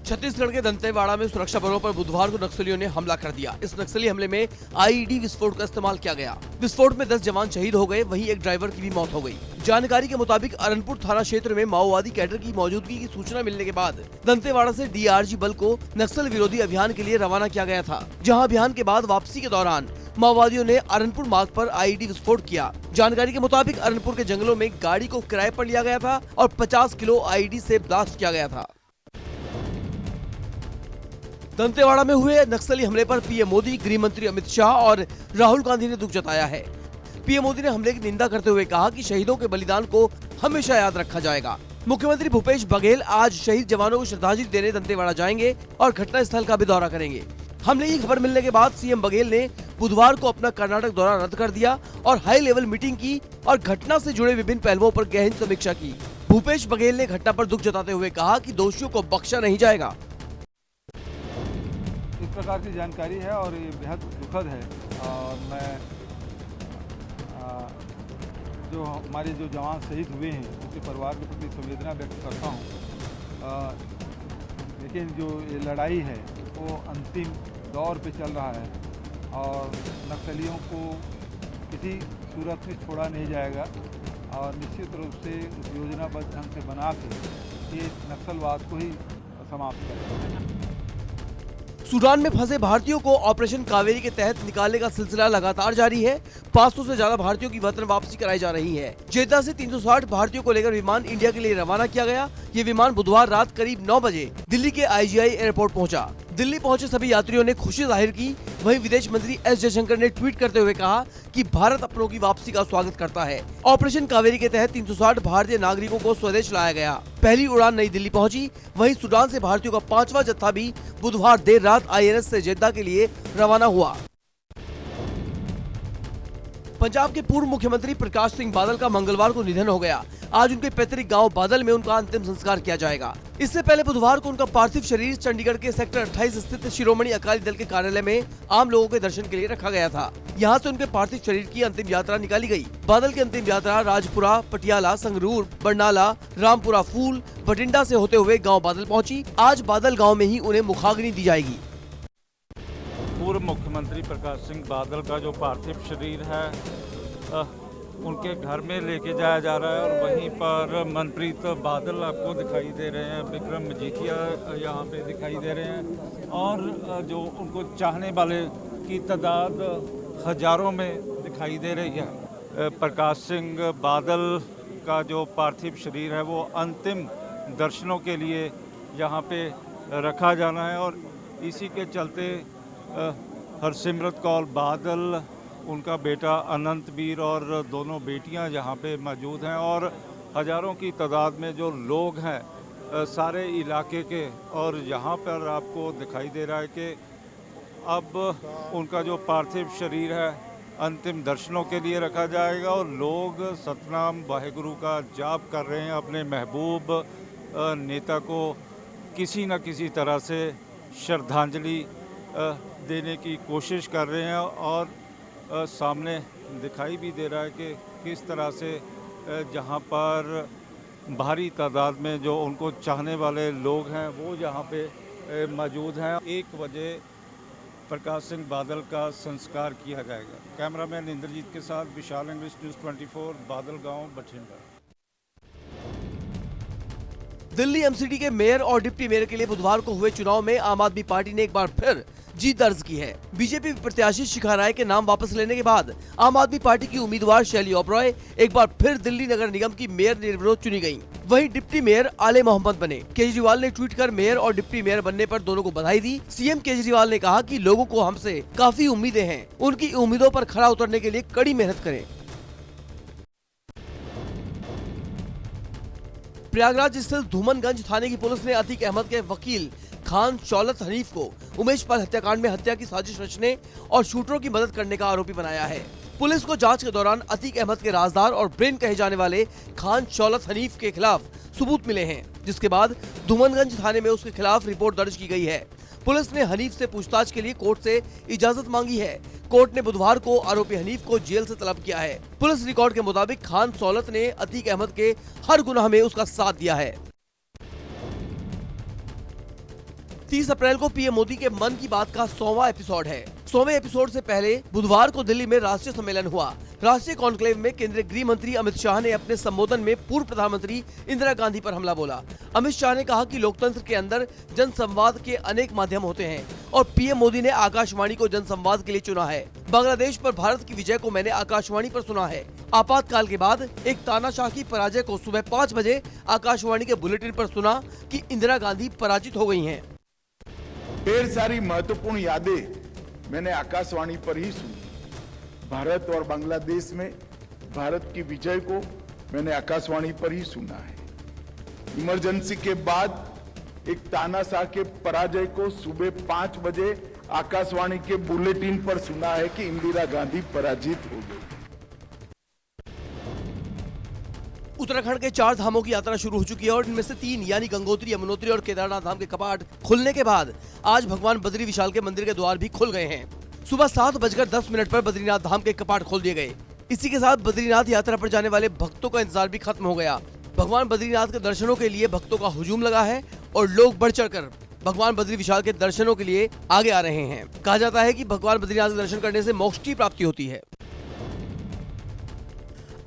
छत्तीसगढ़ के दंतेवाड़ा में सुरक्षा बलों पर बुधवार को नक्सलियों ने हमला कर दिया। इस नक्सली हमले में आईईडी विस्फोट का इस्तेमाल किया गया। विस्फोट में 10 जवान शहीद हो गए, वहीं एक ड्राइवर की भी मौत हो गई। जानकारी के मुताबिक अरनपुर थाना क्षेत्र में माओवादी कैडर की मौजूदगी की सूचना मिलने के बाद दंतेवाड़ा से डीआरजी बल को नक्सल विरोधी अभियान के लिए रवाना किया गया था, जहां अभियान के बाद वापसी के दौरान माओवादियों ने अरनपुर मार्ग पर आईईडी विस्फोट किया। जानकारी के मुताबिक अरनपुर के जंगलों में गाड़ी को किराए पर लिया गया था और 50 किलो आईईडी से ब्लास्ट किया गया था। दंतेवाड़ा में हुए नक्सली हमले पर पीएम मोदी, गृह मंत्री अमित शाह और राहुल गांधी ने दुख जताया है। पीएम मोदी ने हमले की निंदा करते हुए कहा कि शहीदों के बलिदान को हमेशा याद रखा जाएगा। मुख्यमंत्री भूपेश बघेल आज शहीद जवानों को श्रद्धांजलि देने दंतेवाड़ा जाएंगे और घटना स्थल का भी दौरा करेंगे। हमले की खबर मिलने के बाद सीएम बघेल ने बुधवार को अपना कर्नाटक दौरा रद्द कर दिया और हाई लेवल मीटिंग की और घटना से जुड़े विभिन्न पहलुओं पर गहन समीक्षा की। भूपेश बघेल ने घटना पर दुख जताते हुए कहा कि दोषियों को बख्शा नहीं जाएगा। इस प्रकार की जानकारी है और ये बेहद दुखद है और मैं जो हमारे जो जवान शहीद हुए हैं उनके परिवार के प्रति संवेदना व्यक्त करता हूँ। लेकिन जो ये लड़ाई है वो अंतिम दौर पे चल रहा है और नक्सलियों को किसी सूरत में छोड़ा नहीं जाएगा और निश्चित रूप से योजनाबद्ध ढंग से बना के ये नक्सलवाद को ही समाप्त करेगा। सूडान में फंसे भारतीयों को ऑपरेशन कावेरी के तहत निकालने का सिलसिला लगातार जारी है। 500 से ज्यादा भारतीयों की वतन वापसी कराई जा रही है। जेद्दा से 360 भारतीयों को लेकर विमान इंडिया के लिए रवाना किया गया। ये विमान बुधवार रात करीब 9 बजे दिल्ली के आईजीआई एयरपोर्ट पहुंचा। दिल्ली पहुंचे सभी यात्रियों ने खुशी जाहिर की। वहीं विदेश मंत्री एस जयशंकर ने ट्वीट करते हुए कहा कि भारत अपनों की वापसी का स्वागत करता है। ऑपरेशन कावेरी के तहत 360 भारतीय नागरिकों को स्वदेश लाया गया। पहली उड़ान नई दिल्ली पहुंची। वहीं सूडान से भारतीयों का 5वां जत्था भी बुधवार देर रात आईएनएस से जेद्दा के लिए रवाना हुआ। पंजाब के पूर्व मुख्यमंत्री प्रकाश सिंह बादल का मंगलवार को निधन हो गया। आज उनके पैतृक गांव बादल में उनका अंतिम संस्कार किया जाएगा। इससे पहले बुधवार को उनका पार्थिव शरीर चंडीगढ़ के सेक्टर 28 स्थित शिरोमणि अकाली दल के कार्यालय में आम लोगों के दर्शन के लिए रखा गया था। यहां से उनके पार्थिव शरीर की अंतिम यात्रा निकाली गई। बादल की अंतिम यात्रा राजपुरा, पटियाला, संगरूर, बरनाला, रामपुरा फूल, बठिंडा से होते हुए गाँव बादल पहुँची। आज बादल गाँव में ही उन्हें मुखाग्नि दी जाएगी। पूर्व मुख्यमंत्री प्रकाश सिंह बादल का जो पार्थिव शरीर है उनके घर में लेके जाया जा रहा है और वहीं पर मनप्रीत बादल आपको दिखाई दे रहे हैं, विक्रम मजीठिया यहाँ पे दिखाई दे रहे हैं और जो उनको चाहने वाले की तादाद हजारों में दिखाई दे रही है। प्रकाश सिंह बादल का जो पार्थिव शरीर है वो अंतिम दर्शनों के लिए यहाँ पे रखा जाना है और इसी के चलते हरसिमरत कौर बादल, उनका बेटा अनंतवीर और दोनों बेटियां यहाँ पे मौजूद हैं और हज़ारों की तादाद में जो लोग हैं सारे इलाके के और यहाँ पर आपको दिखाई दे रहा है कि अब उनका जो पार्थिव शरीर है अंतिम दर्शनों के लिए रखा जाएगा और लोग सतनाम वाहेगुरु का जाप कर रहे हैं। अपने महबूब नेता को किसी न किसी तरह से श्रद्धांजलि देने की कोशिश कर रहे हैं और सामने दिखाई भी दे रहा है कि किस तरह से जहां पर भारी तादाद में जो उनको चाहने वाले लोग हैं वो यहाँ पे मौजूद हैं। 1 बजे प्रकाश सिंह बादल का संस्कार किया जाएगा। कैमरामैन इंद्रजीत के साथ विशाल इंग्लिश न्यूज़ 24 बादल गांव बठिंडा। दिल्ली एमसीडी के मेयर और डिप्टी मेयर के लिए बुधवार को हुए चुनाव में आम आदमी पार्टी ने एक बार फिर जीत दर्ज की है। बीजेपी प्रत्याशी शिखा राय के नाम वापस लेने के बाद आम आदमी पार्टी की उम्मीदवार शैली ओबरॉय एक बार फिर दिल्ली नगर निगम की मेयर निर्विरोध चुनी गयी। वहीं डिप्टी मेयर आले मोहम्मद बने। केजरीवाल ने ट्वीट कर मेयर और डिप्टी मेयर बनने पर दोनों को बधाई दी। सीएम केजरीवाल ने कहा कि लोगों को हमसे काफी उम्मीदें हैं, उनकी उम्मीदों पर खरा उतरने के लिए कड़ी मेहनत करें। प्रयागराज स्थित धूमनगंज थाने की पुलिस ने अतीक अहमद के वकील खान शौलत हनीफ को उमेश पाल हत्याकांड में हत्या की साजिश रचने और शूटरों की मदद करने का आरोपी बनाया है। पुलिस को जांच के दौरान अतीक अहमद के राजदार और ब्रेन कहे जाने वाले खान शौलत हनीफ के खिलाफ सबूत मिले हैं, जिसके बाद धूमनगंज थाने में उसके खिलाफ रिपोर्ट दर्ज की गई है। पुलिस ने हनीफ से पूछताछ के लिए कोर्ट से इजाजत मांगी है। कोर्ट ने बुधवार को आरोपी हनीफ को जेल से तलब किया है। पुलिस रिकॉर्ड के मुताबिक खान शौलत ने अतीक अहमद के हर गुनाह में उसका साथ दिया है। 30 अप्रैल को पीएम मोदी के मन की बात का 100वां एपिसोड है। 100वें एपिसोड से पहले बुधवार को दिल्ली में राष्ट्रीय सम्मेलन हुआ। राष्ट्रीय कॉन्क्लेव में केंद्रीय गृह मंत्री अमित शाह ने अपने संबोधन में पूर्व प्रधानमंत्री इंदिरा गांधी पर हमला बोला। अमित शाह ने कहा कि लोकतंत्र के अंदर जनसंवाद के अनेक माध्यम होते हैं और पीएम मोदी ने आकाशवाणी को जनसंवाद के लिए चुना है। बांग्लादेश पर भारत की विजय को मैंने आकाशवाणी पर सुना है। आपातकाल के बाद एक तानाशाह की पराजय को सुबह 5 बजे आकाशवाणी के बुलेटिन पर सुना कि इंदिरा गांधी पराजित हो गई हैं। ढेर सारी महत्वपूर्ण यादें मैंने आकाशवाणी पर ही सुनी। भारत और बांग्लादेश में भारत की विजय को मैंने आकाशवाणी पर ही सुना है। इमरजेंसी के बाद एक तानाशाह के पराजय को सुबह 5 बजे आकाशवाणी के बुलेटिन पर सुना है कि इंदिरा गांधी पराजित हो गई। उत्तराखंड के 4 धामों की यात्रा शुरू हो चुकी है और इनमें से 3 यानी गंगोत्री, यमुनोत्री और केदारनाथ धाम के कपाट खुलने के बाद आज भगवान बद्री विशाल के मंदिर के द्वार भी खुल गए हैं। सुबह 7:10 पर बद्रीनाथ धाम के कपाट खोल दिए गए। इसी के साथ बद्रीनाथ यात्रा पर जाने वाले भक्तों का इंतजार भी खत्म हो गया। भगवान बद्रीनाथ के दर्शनों के लिए भक्तों का हुजूम लगा है और लोग बढ़ चढ़कर भगवान बद्री विशाल के दर्शनों के लिए आगे आ रहे हैं। कहा जाता है कि भगवान बद्रीनाथ के दर्शन करने से मोक्ष की प्राप्ति होती है।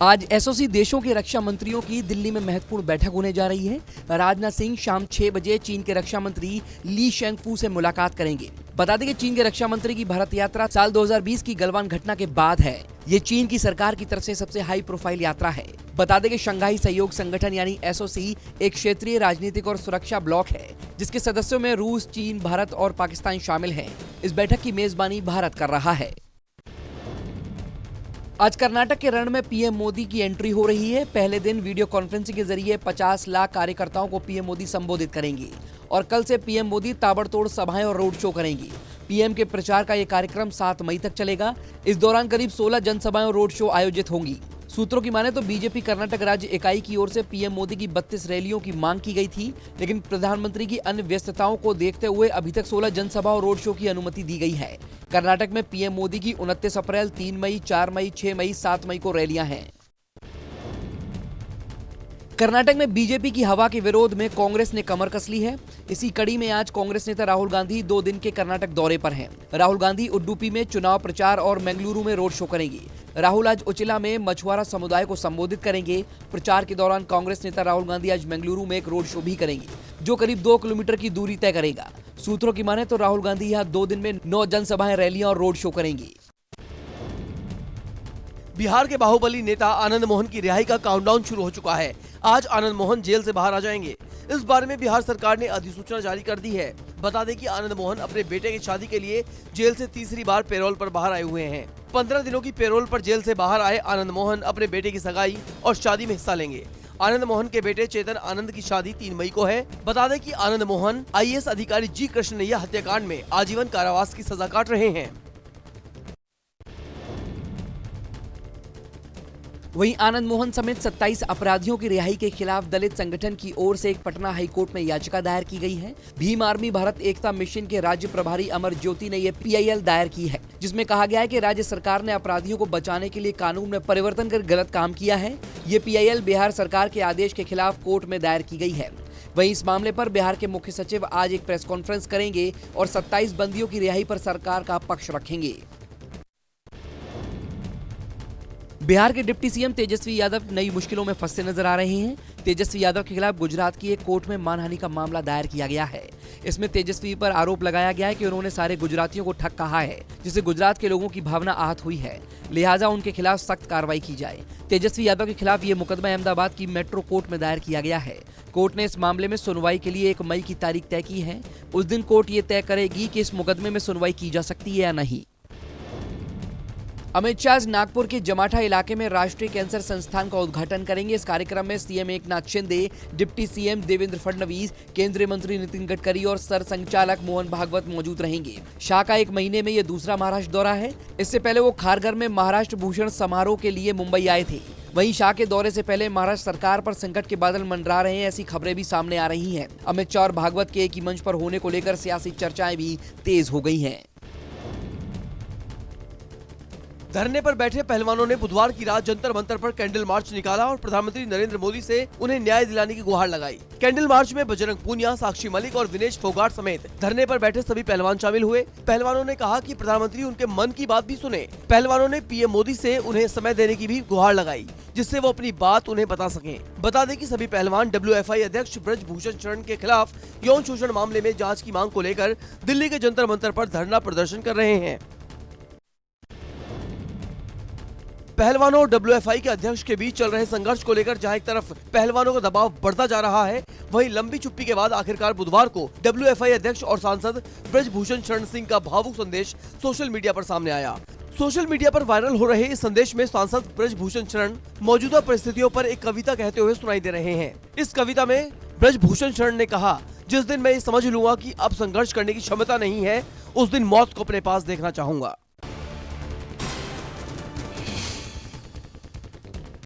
आज एसओसी देशों के रक्षा मंत्रियों की दिल्ली में महत्वपूर्ण बैठक होने जा रही है। राजनाथ सिंह शाम 6 बजे चीन के रक्षा मंत्री ली शेंगफू से मुलाकात करेंगे। बता दें कि चीन के रक्षा मंत्री की भारत यात्रा साल 2020 की गलवान घटना के बाद है। ये चीन की सरकार की तरफ से सबसे हाई प्रोफाइल यात्रा है। बता दें कि शंघाई सहयोग संगठन यानी एसओसी एक क्षेत्रीय राजनीतिक और सुरक्षा ब्लॉक है जिसके सदस्यों में रूस, चीन, भारत और पाकिस्तान शामिल हैं। इस बैठक की मेजबानी भारत कर रहा है। आज कर्नाटक के रण में पीएम मोदी की एंट्री हो रही है। पहले दिन वीडियो कॉन्फ्रेंसिंग के जरिए 50 लाख कार्यकर्ताओं को पीएम मोदी संबोधित करेंगे और कल से पीएम मोदी ताबड़तोड़ सभाएं और रोड शो करेंगे। पीएम के प्रचार का ये कार्यक्रम 7 मई तक चलेगा। इस दौरान करीब 16 जनसभाएं और रोड शो आयोजित होंगी। सूत्रों की माने तो बीजेपी कर्नाटक राज्य इकाई की ओर से पीएम मोदी की 32 रैलियों की मांग की गई थी, लेकिन प्रधानमंत्री की अन्य व्यस्तताओं को देखते हुए अभी तक 16 जनसभा और रोड शो की अनुमति दी गई है। कर्नाटक में पीएम मोदी की 29 अप्रैल, 3 मई, 4 मई, 6 मई, 7 मई को रैलियां हैं। कर्नाटक में बीजेपी की हवा के विरोध में कांग्रेस ने कमर कस ली है। इसी कड़ी में आज कांग्रेस नेता राहुल गांधी 2 दिन के कर्नाटक दौरे पर हैं। राहुल गांधी उडुपी में चुनाव प्रचार और बेंगलुरु में रोड शो करेंगे। राहुल आज उचिला में मछुआरा समुदाय को संबोधित करेंगे। प्रचार के दौरान कांग्रेस नेता राहुल गांधी आज बेंगलुरु में एक रोड शो भी करेंगे जो करीब 2 किलोमीटर की दूरी तय करेगा। सूत्रों की माने तो राहुल गांधी यहाँ 2 दिन में 9 जनसभाएं, रैलियां और रोड शो करेंगे। बिहार के बाहुबली नेता आनंद मोहन की रिहाई का काउंटडाउन शुरू हो चुका है। आज आनंद मोहन जेल से बाहर आ जाएंगे। इस बारे में बिहार सरकार ने अधिसूचना जारी कर दी है। बता दें कि आनंद मोहन अपने बेटे की शादी के लिए जेल से तीसरी बार पैरोल पर बाहर आए हुए हैं। 15 दिनों की पैरोल पर जेल से बाहर आए आनंद मोहन अपने बेटे की सगाई और शादी में हिस्सा लेंगे। आनंद मोहन के बेटे चेतन आनंद की शादी 3 मई को है। बता दें कि आनंद मोहन आईएएस अधिकारी जी कृष्णैया हत्याकांड में आजीवन कारावास की सजा काट रहे हैं। वहीं आनंद मोहन समेत 27 अपराधियों की रिहाई के खिलाफ दलित संगठन की ओर से एक पटना हाईकोर्ट में याचिका दायर की गई है। भीम आर्मी भारत एकता मिशन के राज्य प्रभारी अमर ज्योति ने यह PIL दायर की है, जिसमें कहा गया है कि राज्य सरकार ने अपराधियों को बचाने के लिए कानून में परिवर्तन कर गलत काम किया है। ये PIL बिहार सरकार के आदेश के खिलाफ कोर्ट में दायर की गई है। वहीं इस मामले पर बिहार के मुख्य सचिव आज एक प्रेस कॉन्फ्रेंस करेंगे और 27 बंदियों की रिहाई पर सरकार का पक्ष रखेंगे। बिहार के डिप्टी सीएम तेजस्वी यादव नई मुश्किलों में फंसते नजर आ रहे हैं। तेजस्वी यादव के खिलाफ गुजरात की एक कोर्ट में मानहानि का मामला दायर किया गया है। इसमें तेजस्वी पर आरोप लगाया गया है कि उन्होंने सारे गुजरातियों को ठग कहा है, जिससे गुजरात के लोगों की भावना आहत हुई है। लिहाजा उनके खिलाफ सख्त कार्रवाई की जाए। तेजस्वी यादव के खिलाफ ये मुकदमा अहमदाबाद की मेट्रो कोर्ट में दायर किया गया है। कोर्ट ने इस मामले में सुनवाई के लिए 1 मई की तारीख तय की है। उस दिन कोर्ट ये तय करेगी कि इस मुकदमे में सुनवाई की जा सकती है या नहीं। अमित शाह नागपुर के जमाठा इलाके में राष्ट्रीय कैंसर संस्थान का उद्घाटन करेंगे। इस कार्यक्रम में CM Eknath Shinde, deputy CM Devendra Fadnavis, केंद्रीय मंत्री नितिन गडकरी और सरसंघचालक मोहन भागवत मौजूद रहेंगे। शाह का 1 महीने में यह दूसरा महाराष्ट्र दौरा है। इससे पहले वो खारघर में महाराष्ट्र भूषण समारोह के लिए मुंबई आए थे। वहीं शाह के दौरे से पहले महाराष्ट्र सरकार पर संकट के बादल मंडरा रहे हैं, ऐसी खबरें भी सामने आ रही हैं। अमित शाह और भागवत के एक ही मंच पर होने को लेकर सियासी चर्चाएं भी तेज हो गई हैं। धरने पर बैठे पहलवानों ने बुधवार की रात जंतर मंतर पर कैंडल मार्च निकाला और प्रधानमंत्री नरेंद्र मोदी से उन्हें न्याय दिलाने की गुहार लगाई। कैंडल मार्च में बजरंग पूनिया, साक्षी मलिक और विनेश फोगाट समेत धरने पर बैठे सभी पहलवान शामिल हुए। पहलवानों ने कहा कि प्रधानमंत्री उनके मन की बात भी सुने। पहलवानों ने पीएम मोदी से उन्हें समय देने की भी गुहार लगाई, जिससे वो अपनी बात उन्हें बता सकें। बता दें कि सभी पहलवान WFI अध्यक्ष ब्रजभूषण शरण के खिलाफ यौन शोषण मामले में जांच की मांग को लेकर दिल्ली के जंतर मंतर पर धरना प्रदर्शन कर रहे हैं। पहलवानों और WFI के अध्यक्ष के बीच चल रहे संघर्ष को लेकर जहां एक तरफ पहलवानों का दबाव बढ़ता जा रहा है, वहीं लंबी चुप्पी के बाद आखिरकार बुधवार को WFI अध्यक्ष और सांसद ब्रजभूषण शरण सिंह का भावुक संदेश सोशल मीडिया पर सामने आया। सोशल मीडिया पर वायरल हो रहे इस संदेश में सांसद ब्रजभूषण शरण मौजूदा परिस्थितियों पर एक कविता कहते हुए सुनाई दे रहे हैं। इस कविता में ब्रजभूषण शरण ने कहा, जिस दिन मैं ये समझ लूंगा कि अब संघर्ष करने की क्षमता नहीं है, उस दिन मौत को अपने पास देखना चाहूंगा।